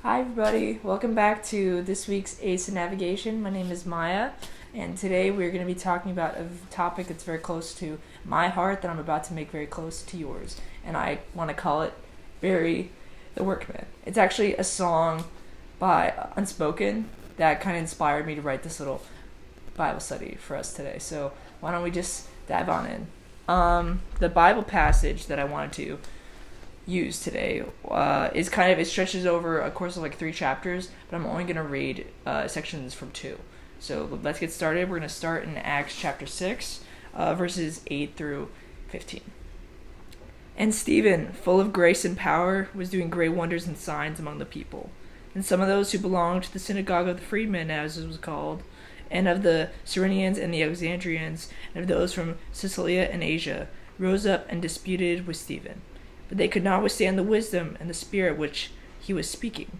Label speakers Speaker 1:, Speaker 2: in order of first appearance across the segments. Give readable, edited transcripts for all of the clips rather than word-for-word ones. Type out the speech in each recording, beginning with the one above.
Speaker 1: Hi everybody, welcome back to this week's Ace of Navigation. My name is Maya, and today we're going to be talking about a topic that's very close to my heart that I'm about to make very close to yours, and I want to call it Bury the Workman. It's actually a song by Unspoken that kind of inspired me to write this little Bible study for us today, so why don't we just dive on in. The Bible passage that I wanted to use today is it stretches over a course of like 3 chapters, but I'm only going to read sections from 2. So let's get started. We're going to start in Acts chapter 6, verses 8 through 15. And Stephen, full of grace and power, was doing great wonders and signs among the people. And some of those who belonged to the synagogue of the freedmen, as it was called, and of the Cyrenians and the Alexandrians, and of those from Cilicia and Asia, rose up and disputed with Stephen. But they could not withstand the wisdom and the spirit which he was speaking.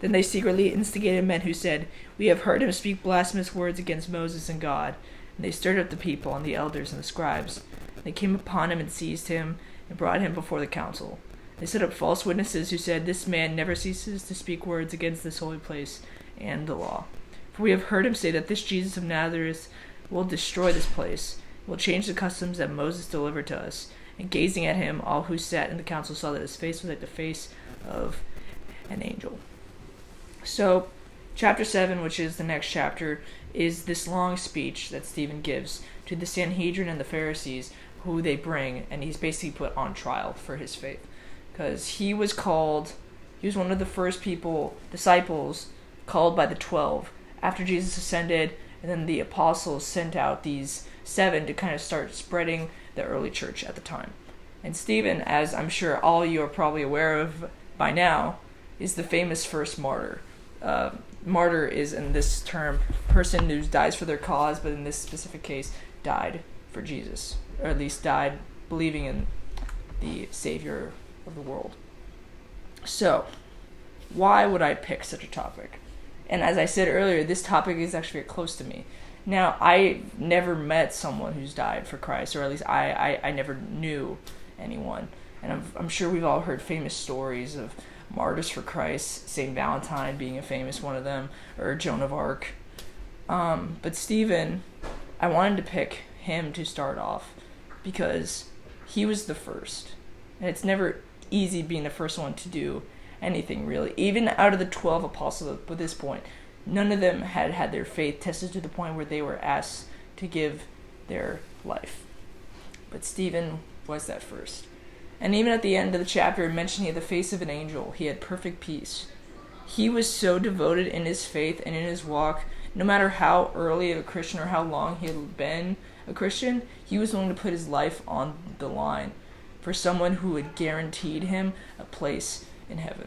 Speaker 1: Then they secretly instigated men who said, "We have heard him speak blasphemous words against Moses and God." And they stirred up the people and the elders and the scribes. They came upon him and seized him and brought him before the council. They set up false witnesses who said, "This man never ceases to speak words against this holy place and the law. For we have heard him say that this Jesus of Nazareth will destroy this place, will change the customs that Moses delivered to us." And gazing at him, all who sat in the council saw that his face was like the face of an angel. So, chapter 7, which is the next chapter, is this long speech that Stephen gives to the Sanhedrin and the Pharisees, who they bring, and he's basically put on trial for his faith. Because he was one of the first disciples, called by the 12, after Jesus ascended, and then the apostles sent out these 7 to kind of start spreading the early church at the time. And Stephen, as I'm sure all you are probably aware of by now, is the famous first martyr. Martyr is, in this term, person who dies for their cause, but in this specific case, died for Jesus, or at least died believing in the Savior of the world. So, why would I pick such a topic? And as I said earlier, this topic is actually very close to me. Now, I never met someone who's died for Christ, or at least I never knew anyone. And I'm sure we've all heard famous stories of martyrs for Christ, St. Valentine being a famous one of them, or Joan of Arc. But Stephen, I wanted to pick him to start off because he was the first. And it's never easy being the first one to do anything, really. Even out of the 12 apostles at this point, none of them had their faith tested to the point where they were asked to give their life. But Stephen was that first. And even at the end of the chapter, mentioning the face of an angel, he had perfect peace. He was so devoted in his faith and in his walk, no matter how early a Christian or how long he had been a Christian, he was willing to put his life on the line for someone who had guaranteed him a place in heaven.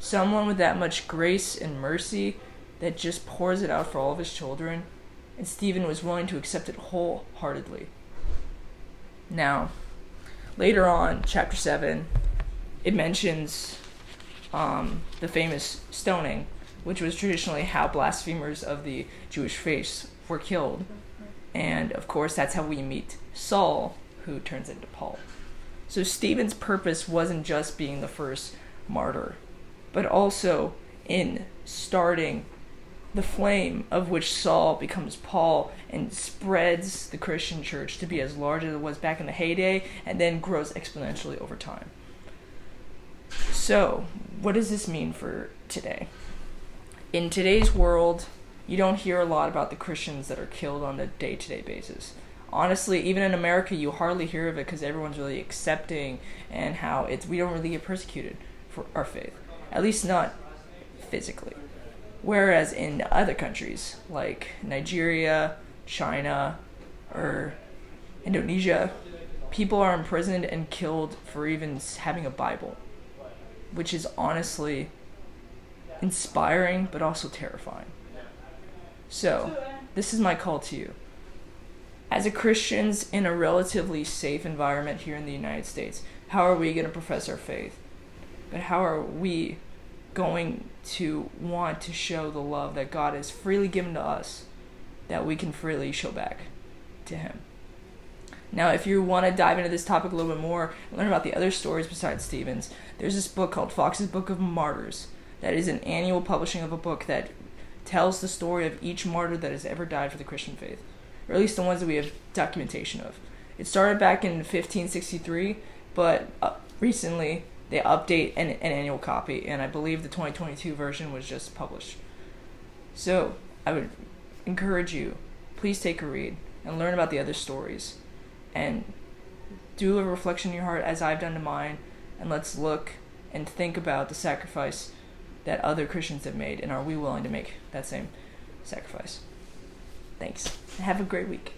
Speaker 1: Someone with that much grace and mercy that just pours it out for all of his children, and Stephen was willing to accept it wholeheartedly. Now, later on, chapter 7, it mentions the famous stoning, which was traditionally how blasphemers of the Jewish faith were killed. And, of course, that's how we meet Saul, who turns into Paul. So Stephen's purpose wasn't just being the first martyr, but also in starting the flame of which Saul becomes Paul and spreads the Christian church to be as large as it was back in the heyday and then grows exponentially over time. So, what does this mean for today? In today's world, you don't hear a lot about the Christians that are killed on a day-to-day basis. Honestly, even in America, you hardly hear of it because everyone's really accepting and how we don't really get persecuted for our faith. At least not physically. Whereas in other countries, like Nigeria, China, or Indonesia, people are imprisoned and killed for even having a Bible, which is honestly inspiring but also terrifying. So, this is my call to you. As a Christians in a relatively safe environment here in the United States, how are we going to profess our faith? But how are we going to want to show the love that God has freely given to us that we can freely show back to him? Now, if you want to dive into this topic a little bit more and learn about the other stories besides Stephen's, there's this book called Fox's Book of Martyrs that is an annual publishing of a book that tells the story of each martyr that has ever died for the Christian faith, or at least the ones that we have documentation of. It started back in 1563, but recently they update an annual copy, and I believe the 2022 version was just published. So I would encourage you, please take a read and learn about the other stories, and do a reflection in your heart as I've done to mine, and let's look and think about the sacrifice that other Christians have made, and are we willing to make that same sacrifice? Thanks. Have a great week.